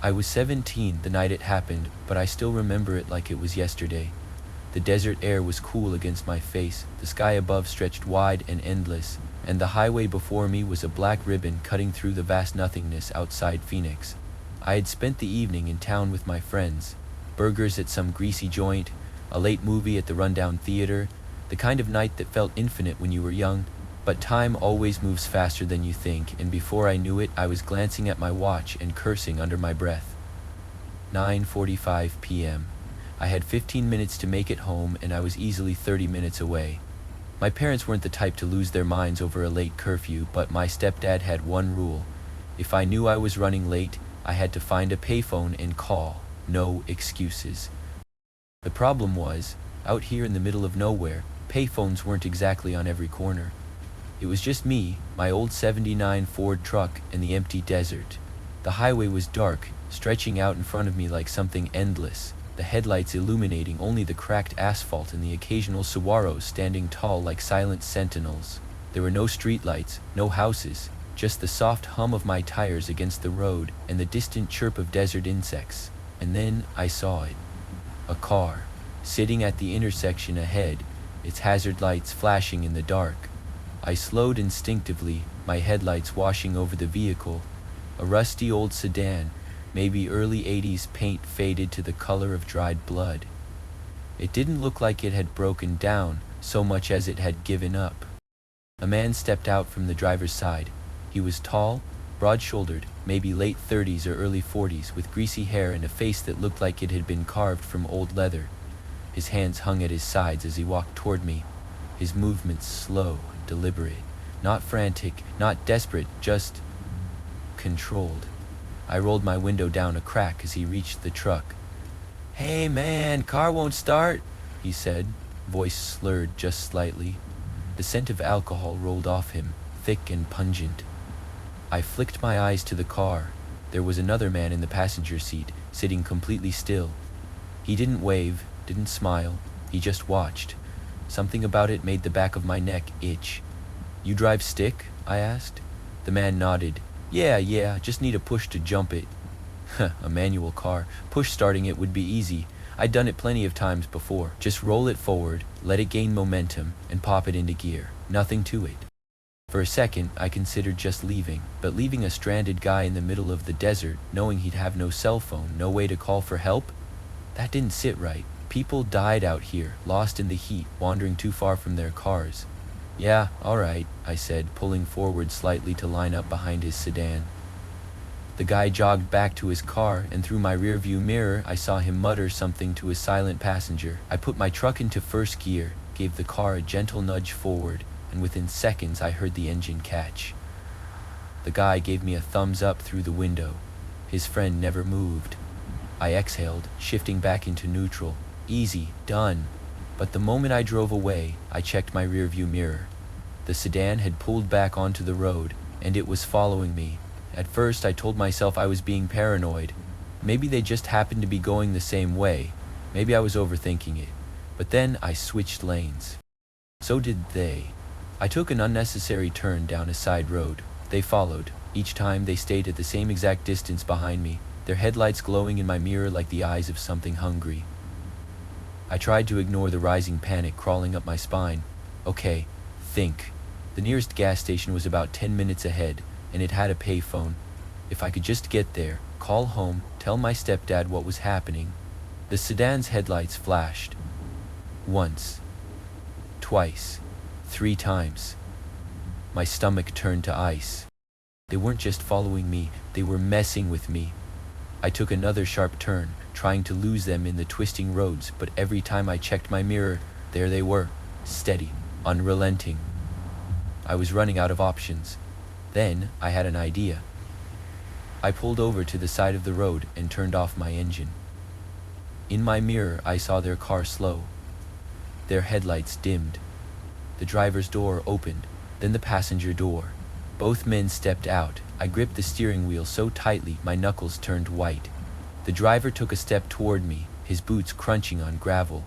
I was 17 the night it happened, but I still remember it like it was yesterday. The desert air was cool against my face, the sky above stretched wide and endless, and the highway before me was a black ribbon cutting through the vast nothingness outside Phoenix. I had spent the evening in town with my friends. Burgers at some greasy joint, a late movie at the rundown theater, the kind of night that felt infinite when you were young. But time always moves faster than you think, and before I knew it, I was glancing at my watch and cursing under my breath. 9:45 p.m. I had 15 minutes to make it home, and I was easily 30 minutes away. My parents weren't the type to lose their minds over a late curfew, but my stepdad had one rule. If I knew I was running late, I had to find a payphone and call. No excuses. The problem was, out here in the middle of nowhere, payphones weren't exactly on every corner. It was just me, my old '79 Ford truck, and the empty desert. The highway was dark, stretching out in front of me like something endless, the headlights illuminating only the cracked asphalt and the occasional saguaros standing tall like silent sentinels. There were no streetlights, no houses, just the soft hum of my tires against the road and the distant chirp of desert insects. And then I saw it. A car, sitting at the intersection ahead, its hazard lights flashing in the dark. I slowed instinctively, my headlights washing over the vehicle. A rusty old sedan, maybe early '80s paint faded to the color of dried blood. It didn't look like it had broken down so much as it had given up. A man stepped out from the driver's side. He was tall, broad-shouldered, maybe late 30s or early 40s, with greasy hair and a face that looked like it had been carved from old leather. His hands hung at his sides as he walked toward me, his movements slow, deliberate, not frantic, not desperate, just controlled. I rolled my window down a crack as he reached the truck. "Hey man, car won't start," he said, voice slurred just slightly. The scent of alcohol rolled off him, thick and pungent. I flicked my eyes to the car. There was another man in the passenger seat, sitting completely still. He didn't wave, didn't smile, he just watched. Something about it made the back of my neck itch. "You drive stick?" I asked. The man nodded. Yeah, just need a push to jump it." A manual car. Push starting it would be easy. I'd done it plenty of times before. Just roll it forward, let it gain momentum, and pop it into gear. Nothing to it. For a second, I considered just leaving, but leaving a stranded guy in the middle of the desert, knowing he'd have no cell phone, no way to call for help? That didn't sit right. People died out here, lost in the heat, wandering too far from their cars. "Yeah, all right," I said, pulling forward slightly to line up behind his sedan. The guy jogged back to his car, and through my rearview mirror, I saw him mutter something to his silent passenger. I put my truck into first gear, gave the car a gentle nudge forward, and within seconds I heard the engine catch. The guy gave me a thumbs up through the window. His friend never moved. I exhaled, shifting back into neutral. Easy, done. But the moment I drove away, I checked my rearview mirror. The sedan had pulled back onto the road, and it was following me. At first, I told myself I was being paranoid. Maybe they just happened to be going the same way. Maybe I was overthinking it. But then I switched lanes. So did they. I took an unnecessary turn down a side road. They followed. Each time they stayed at the same exact distance behind me, their headlights glowing in my mirror like the eyes of something hungry. I tried to ignore the rising panic crawling up my spine. Okay, think. The nearest gas station was about 10 minutes ahead, and it had a payphone. If I could just get there, call home, tell my stepdad what was happening. The sedan's headlights flashed. Once. Twice. 3 times. My stomach turned to ice. They weren't just following me, they were messing with me. I took another sharp turn, trying to lose them in the twisting roads, but every time I checked my mirror, there they were, steady, unrelenting. I was running out of options. Then I had an idea. I pulled over to the side of the road and turned off my engine. In my mirror, I saw their car slow. Their headlights dimmed. The driver's door opened, then the passenger door. Both men stepped out. I gripped the steering wheel so tightly my knuckles turned white. The driver took a step toward me, his boots crunching on gravel.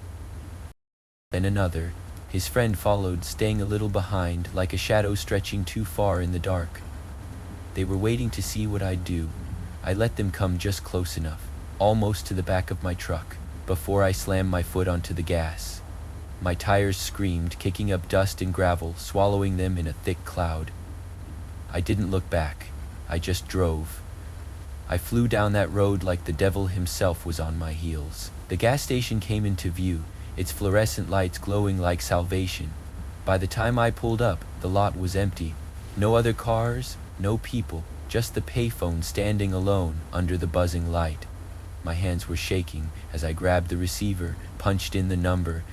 Then another. His friend followed, staying a little behind, like a shadow stretching too far in the dark. They were waiting to see what I'd do. I let them come just close enough, almost to the back of my truck, before I slammed my foot onto the gas. My tires screamed, kicking up dust and gravel, swallowing them in a thick cloud. I didn't look back. I just drove. I flew down that road like the devil himself was on my heels. The gas station came into view, its fluorescent lights glowing like salvation. By the time I pulled up, the lot was empty. No other cars, no people, just the payphone standing alone under the buzzing light. My hands were shaking as I grabbed the receiver, punched in the number.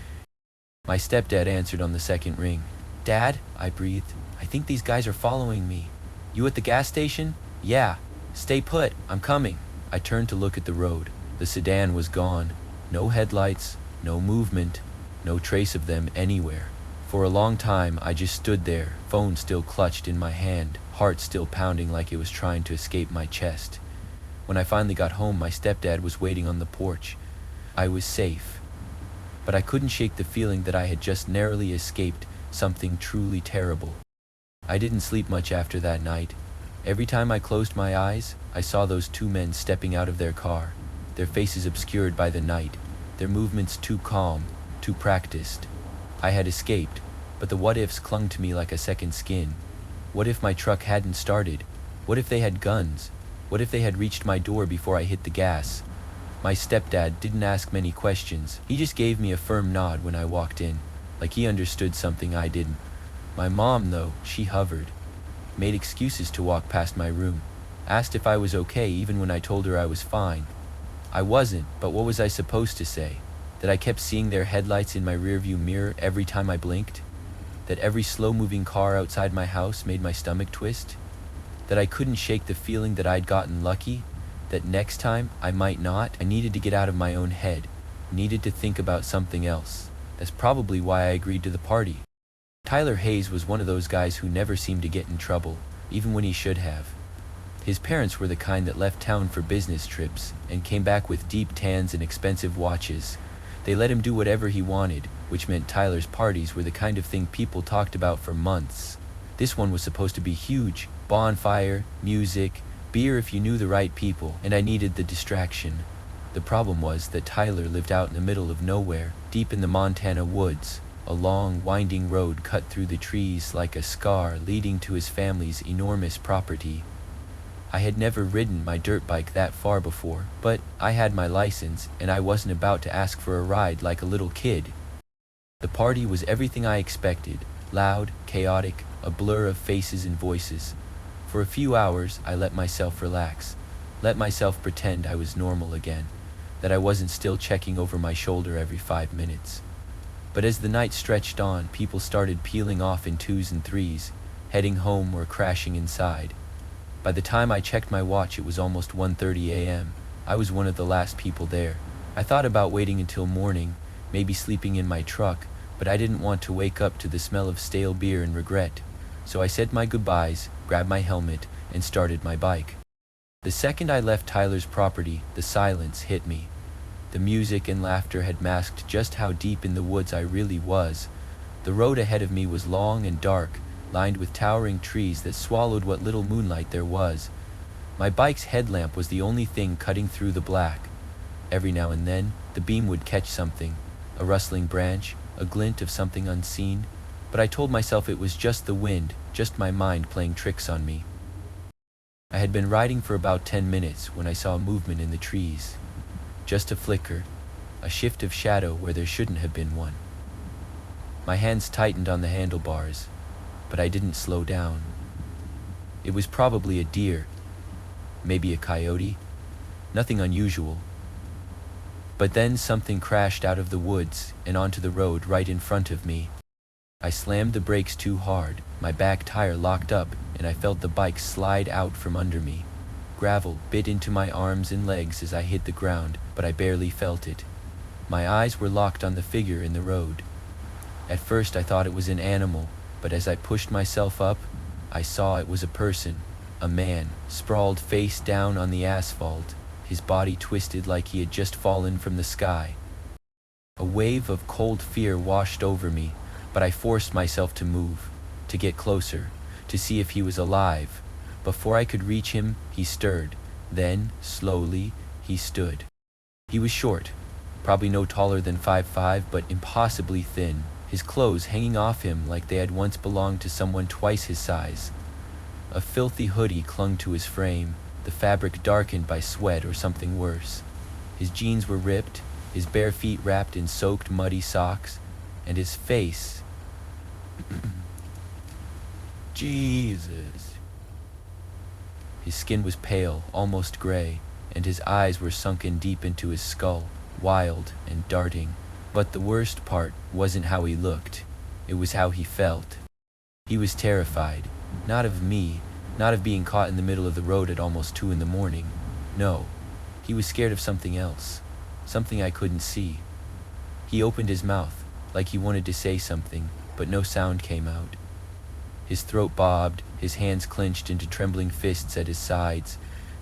My stepdad answered on the second ring. "Dad," I breathed, "I think these guys are following me." "You at the gas station?" "Yeah." "Stay put, I'm coming." I turned to look at the road. The sedan was gone. No headlights, no movement, no trace of them anywhere. For a long time, I just stood there, phone still clutched in my hand, heart still pounding like it was trying to escape my chest. When I finally got home, my stepdad was waiting on the porch. I was safe. But I couldn't shake the feeling that I had just narrowly escaped something truly terrible. I didn't sleep much after that night. Every time I closed my eyes, I saw those two men stepping out of their car, their faces obscured by the night, their movements too calm, too practiced. I had escaped, but the what-ifs clung to me like a second skin. What if my truck hadn't started? What if they had guns? What if they had reached my door before I hit the gas? My stepdad didn't ask many questions. He just gave me a firm nod when I walked in, like he understood something I didn't. My mom, though, she hovered. Made excuses to walk past my room, asked if I was okay even when I told her I was fine. I wasn't, but what was I supposed to say? That I kept seeing their headlights in my rearview mirror every time I blinked? That every slow-moving car outside my house made my stomach twist? That I couldn't shake the feeling that I'd gotten lucky? That next time I might not? I needed to get out of my own head, needed to think about something else. That's probably why I agreed to the party. Tyler Hayes was one of those guys who never seemed to get in trouble, even when he should have. His parents were the kind that left town for business trips and came back with deep tans and expensive watches. They let him do whatever he wanted, which meant Tyler's parties were the kind of thing people talked about for months. This one was supposed to be huge. Bonfire, music, beer if you knew the right people, and I needed the distraction. The problem was that Tyler lived out in the middle of nowhere, deep in the Montana woods. A long, winding road cut through the trees like a scar leading to his family's enormous property. I had never ridden my dirt bike that far before, but I had my license, and I wasn't about to ask for a ride like a little kid. The party was everything I expected, loud, chaotic, a blur of faces and voices. For a few hours, I let myself relax, let myself pretend I was normal again, that I wasn't still checking over my shoulder every 5 minutes. But as the night stretched on, people started peeling off in 2s and 3s, heading home or crashing inside. By the time I checked my watch, it was almost 1:30 a.m. I was one of the last people there. I thought about waiting until morning, maybe sleeping in my truck, but I didn't want to wake up to the smell of stale beer and regret. So I said my goodbyes, grabbed my helmet, and started my bike. The second I left Tyler's property, the silence hit me. The music and laughter had masked just how deep in the woods I really was. The road ahead of me was long and dark, lined with towering trees that swallowed what little moonlight there was. My bike's headlamp was the only thing cutting through the black. Every now and then, the beam would catch something, a rustling branch, a glint of something unseen, but I told myself it was just the wind, just my mind playing tricks on me. I had been riding for about 10 minutes when I saw movement in the trees. Just a flicker, a shift of shadow where there shouldn't have been one. My hands tightened on the handlebars, but I didn't slow down. It was probably a deer, maybe a coyote, nothing unusual. But then something crashed out of the woods and onto the road right in front of me. I slammed the brakes too hard, my back tire locked up, and I felt the bike slide out from under me. Gravel bit into my arms and legs as I hit the ground, but I barely felt it. My eyes were locked on the figure in the road. At first I thought it was an animal, but as I pushed myself up, I saw it was a person, a man, sprawled face down on the asphalt, his body twisted like he had just fallen from the sky. A wave of cold fear washed over me, but I forced myself to move, to get closer, to see if he was alive. Before I could reach him, he stirred, Then, slowly, he stood. He was short, probably no taller than 5'5", but impossibly thin, his clothes hanging off him like they had once belonged to someone twice his size. A filthy hoodie clung to his frame, the fabric darkened by sweat or something worse. His jeans were ripped, his bare feet wrapped in soaked, muddy socks, and his face... Jesus. His skin was pale, almost gray, and his eyes were sunken deep into his skull, wild and darting. But the worst part wasn't how he looked, it was how he felt. He was terrified, not of me, not of being caught in the middle of the road at almost 2 a.m. No, he was scared of something else, something I couldn't see. He opened his mouth, like he wanted to say something, but no sound came out. His throat bobbed, his hands clenched into trembling fists at his sides.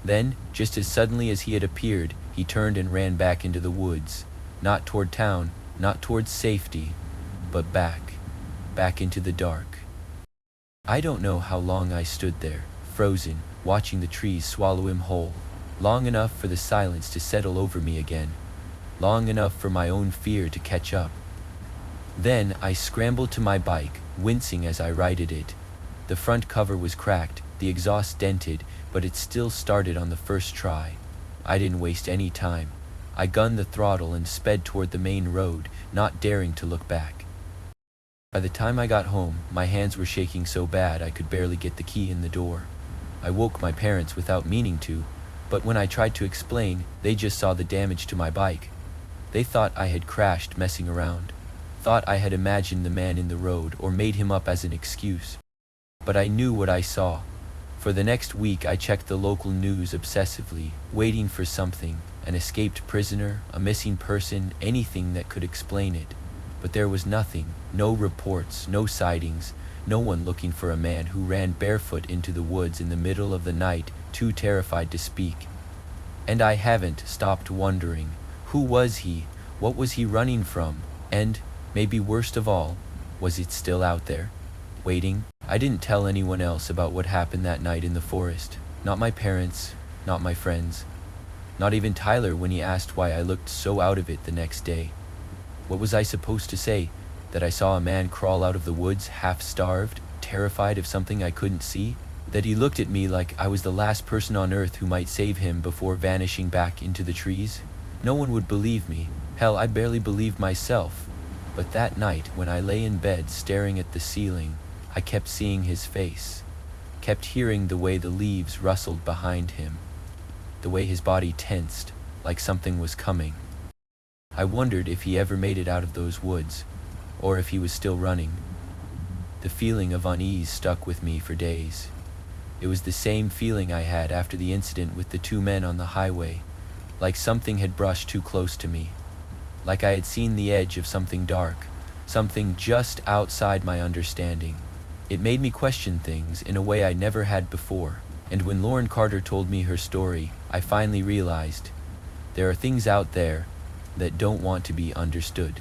Then, just as suddenly as he had appeared, he turned and ran back into the woods. Not toward town, not towards safety, but back into the dark. I don't know how long I stood there, frozen, watching the trees swallow him whole. Long enough for the silence to settle over me again. Long enough for my own fear to catch up. Then I scrambled to my bike, wincing as I righted it. The front cover was cracked, the exhaust dented, but it still started on the first try. I didn't waste any time. I gunned the throttle and sped toward the main road, not daring to look back. By the time I got home, my hands were shaking so bad I could barely get the key in the door. I woke my parents without meaning to, but when I tried to explain, they just saw the damage to my bike. They thought I had crashed messing around, thought I had imagined the man in the road or made him up as an excuse. But I knew what I saw. For the next week I checked the local news obsessively, waiting for something, an escaped prisoner, a missing person, anything that could explain it. But there was nothing, no reports, no sightings, no one looking for a man who ran barefoot into the woods in the middle of the night, too terrified to speak. And I haven't stopped wondering, who was he? What was he running from? And, maybe worst of all, was it still out there, waiting? I didn't tell anyone else about what happened that night in the forest. Not my parents, not my friends. Not even Tyler when he asked why I looked so out of it the next day. What was I supposed to say? That I saw a man crawl out of the woods half-starved, terrified of something I couldn't see? That he looked at me like I was the last person on earth who might save him before vanishing back into the trees? No one would believe me. Hell, I barely believed myself. But that night, when I lay in bed staring at the ceiling, I kept seeing his face, kept hearing the way the leaves rustled behind him, the way his body tensed, like something was coming. I wondered if he ever made it out of those woods, or if he was still running. The feeling of unease stuck with me for days. It was the same feeling I had after the incident with the 2 men on the highway, like something had brushed too close to me, like I had seen the edge of something dark, something just outside my understanding. It made me question things in a way I never had before, and when Lauren Carter told me her story, I finally realized there are things out there that don't want to be understood.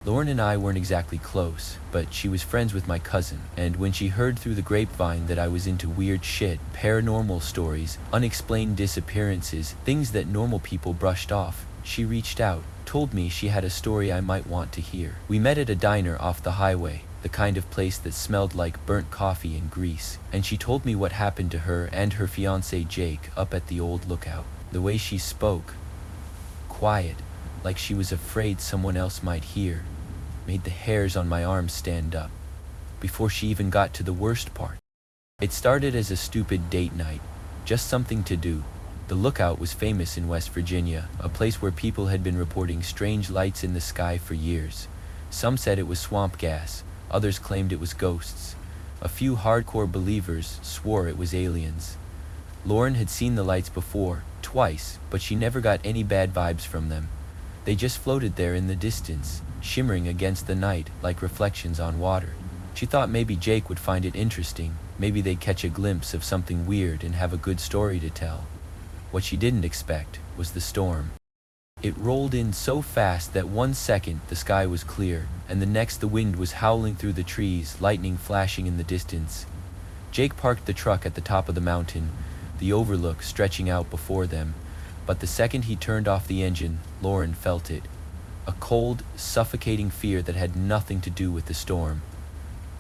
Lauren and I weren't exactly close, but she was friends with my cousin, and when she heard through the grapevine that I was into weird shit, paranormal stories, unexplained disappearances, things that normal people brushed off, she reached out, told me she had a story I might want to hear. We met at a diner off the highway, the kind of place that smelled like burnt coffee and grease, and she told me what happened to her and her fiancé Jake up at the old lookout. The way she spoke, quiet, like she was afraid someone else might hear, made the hairs on my arms stand up, before she even got to the worst part. It started as a stupid date night, just something to do. The lookout was famous in West Virginia, a place where people had been reporting strange lights in the sky for years. Some said it was swamp gas, others claimed it was ghosts. A few hardcore believers swore it was aliens. Lauren had seen the lights before, twice, but she never got any bad vibes from them. They just floated there in the distance, shimmering against the night like reflections on water. She thought maybe Jake would find it interesting, maybe they'd catch a glimpse of something weird and have a good story to tell. What she didn't expect was the storm. It rolled in so fast that 1 second the sky was clear, and the next the wind was howling through the trees, lightning flashing in the distance. Jake parked the truck at the top of the mountain. the overlook stretching out before them, but the second he turned off the engine, Lauren felt it. A cold, suffocating fear that had nothing to do with the storm.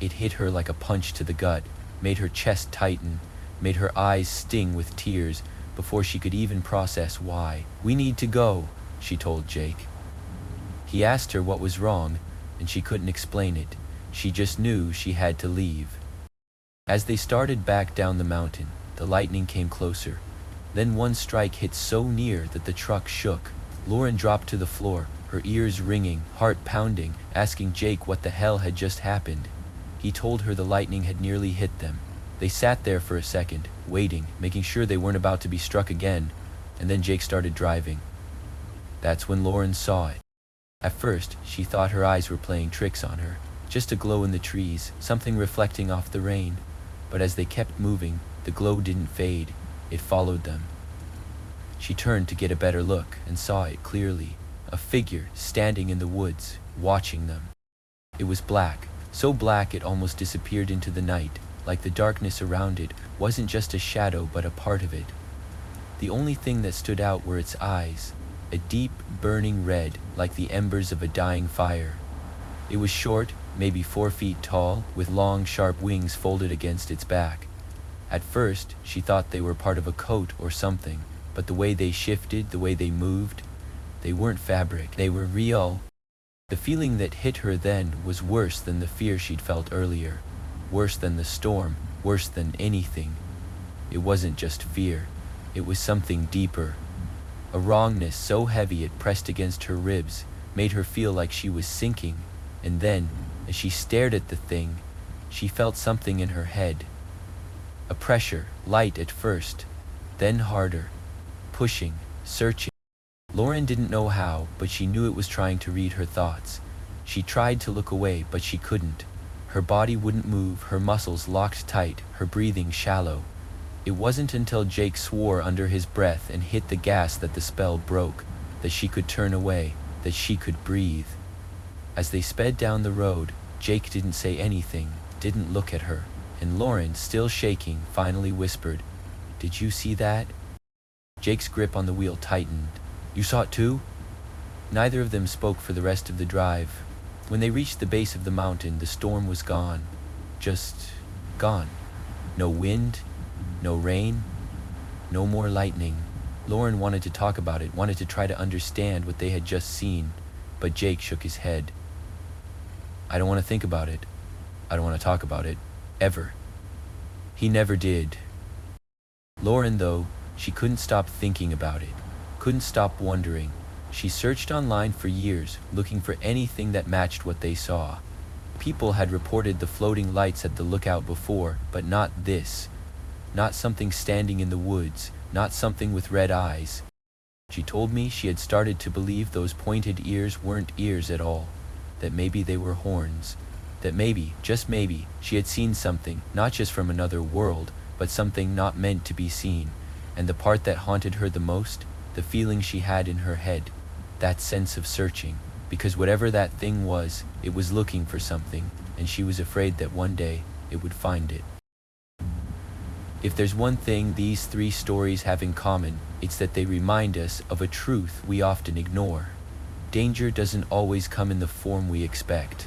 It hit her like a punch to the gut, made her chest tighten, made her eyes sting with tears before she could even process why. "We need to go," she told Jake. He asked her what was wrong, and she couldn't explain it. She just knew she had to leave. As they started back down the mountain, the lightning came closer. Then one strike hit so near that the truck shook. Lauren dropped to the floor, her ears ringing, heart pounding, asking Jake what the hell had just happened. He told her the lightning had nearly hit them. They sat there for a second, waiting, making sure they weren't about to be struck again, and then Jake started driving. That's when Lauren saw it. At first, she thought her eyes were playing tricks on her, just a glow in the trees, something reflecting off the rain. But as they kept moving, the glow didn't fade, it followed them. She turned to get a better look and saw it clearly, a figure standing in the woods, watching them. It was black, so black it almost disappeared into the night, like the darkness around it wasn't just a shadow but a part of it. The only thing that stood out were its eyes, a deep, burning red like the embers of a dying fire. It was short, maybe 4 feet tall, with long, sharp wings folded against its back. At first, she thought they were part of a coat or something, but the way they shifted, the way they moved, they weren't fabric, they were real. The feeling that hit her then was worse than the fear she'd felt earlier, worse than the storm, worse than anything. It wasn't just fear, it was something deeper. A wrongness so heavy it pressed against her ribs, made her feel like she was sinking, and then, as she stared at the thing, she felt something in her head. A pressure, light at first, then harder, pushing, searching. Lauren didn't know how, but she knew it was trying to read her thoughts. She tried to look away, but she couldn't. Her body wouldn't move, her muscles locked tight, her breathing shallow. It wasn't until Jake swore under his breath and hit the gas that the spell broke, that she could turn away, that she could breathe. As they sped down the road, Jake didn't say anything, didn't look at her, and Lauren, still shaking, finally whispered, "Did you see that?" Jake's grip on the wheel tightened. "You saw it too?" Neither of them spoke for the rest of the drive. When they reached the base of the mountain, the storm was gone. Just gone. No wind, no rain, no more lightning. Lauren wanted to talk about it, wanted to try to understand what they had just seen, but Jake shook his head. "I don't want to think about it. I don't want to talk about it. Ever." He never did. Lauren, though, she couldn't stop thinking about it, couldn't stop wondering. She searched online for years, looking for anything that matched what they saw. People had reported the floating lights at the lookout before, but not this. Not something standing in the woods, not something with red eyes. She told me she had started to believe those pointed ears weren't ears at all, that maybe they were horns, that maybe, just maybe, she had seen something, not just from another world, but something not meant to be seen. And the part that haunted her the most, the feeling she had in her head, that sense of searching, because whatever that thing was, it was looking for something, and she was afraid that one day it would find it. If there's one thing these 3 stories have in common, it's that they remind us of a truth we often ignore. Danger doesn't always come in the form we expect.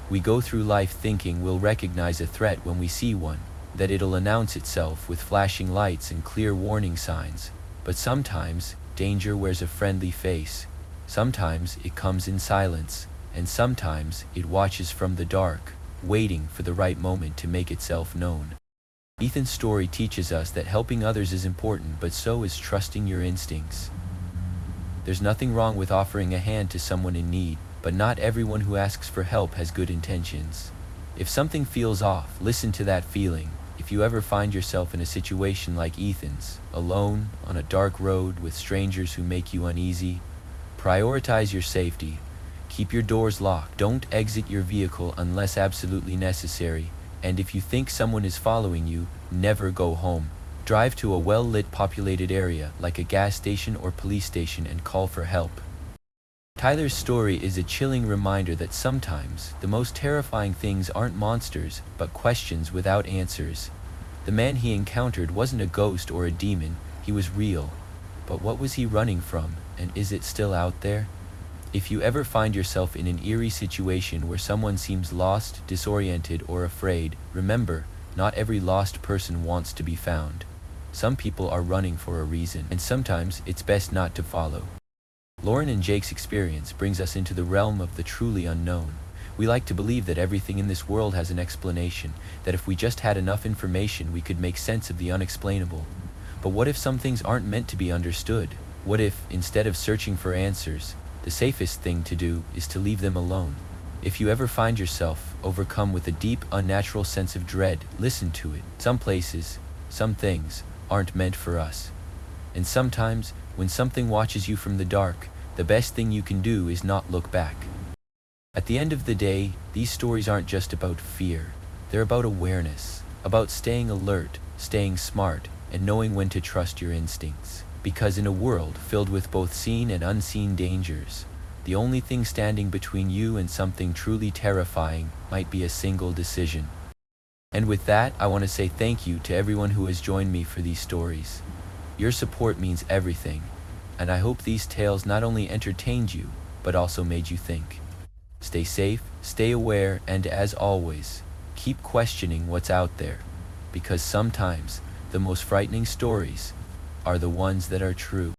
We go through life thinking we'll recognize a threat when we see one, that it'll announce itself with flashing lights and clear warning signs. But sometimes, danger wears a friendly face. Sometimes it comes in silence, and sometimes it watches from the dark, waiting for the right moment to make itself known. Ethan's story teaches us that helping others is important, but so is trusting your instincts. There's nothing wrong with offering a hand to someone in need, but not everyone who asks for help has good intentions. If something feels off, listen to that feeling. If you ever find yourself in a situation like Ethan's, alone, on a dark road with strangers who make you uneasy, prioritize your safety. Keep your doors locked. Don't exit your vehicle unless absolutely necessary. And if you think someone is following you, never go home. Drive to a well-lit populated area like a gas station or police station and call for help. Tyler's story is a chilling reminder that sometimes the most terrifying things aren't monsters, but questions without answers. The man he encountered wasn't a ghost or a demon, he was real. But what was he running from, and is it still out there? If you ever find yourself in an eerie situation where someone seems lost, disoriented, or afraid, remember, not every lost person wants to be found. Some people are running for a reason, and sometimes it's best not to follow. Lauren and Jake's experience brings us into the realm of the truly unknown. We like to believe that everything in this world has an explanation, that if we just had enough information we could make sense of the unexplainable. But what if some things aren't meant to be understood? What if, instead of searching for answers, the safest thing to do is to leave them alone? If you ever find yourself overcome with a deep, unnatural sense of dread, listen to it. Some places, some things, aren't meant for us. And sometimes, when something watches you from the dark, the best thing you can do is not look back. At the end of the day, these stories aren't just about fear. They're about awareness, about staying alert, staying smart, and knowing when to trust your instincts. Because in a world filled with both seen and unseen dangers, the only thing standing between you and something truly terrifying might be a single decision. And with that, I want to say thank you to everyone who has joined me for these stories. Your support means everything, and I hope these tales not only entertained you, but also made you think. Stay safe, stay aware, and as always, keep questioning what's out there, because sometimes the most frightening stories are the ones that are true.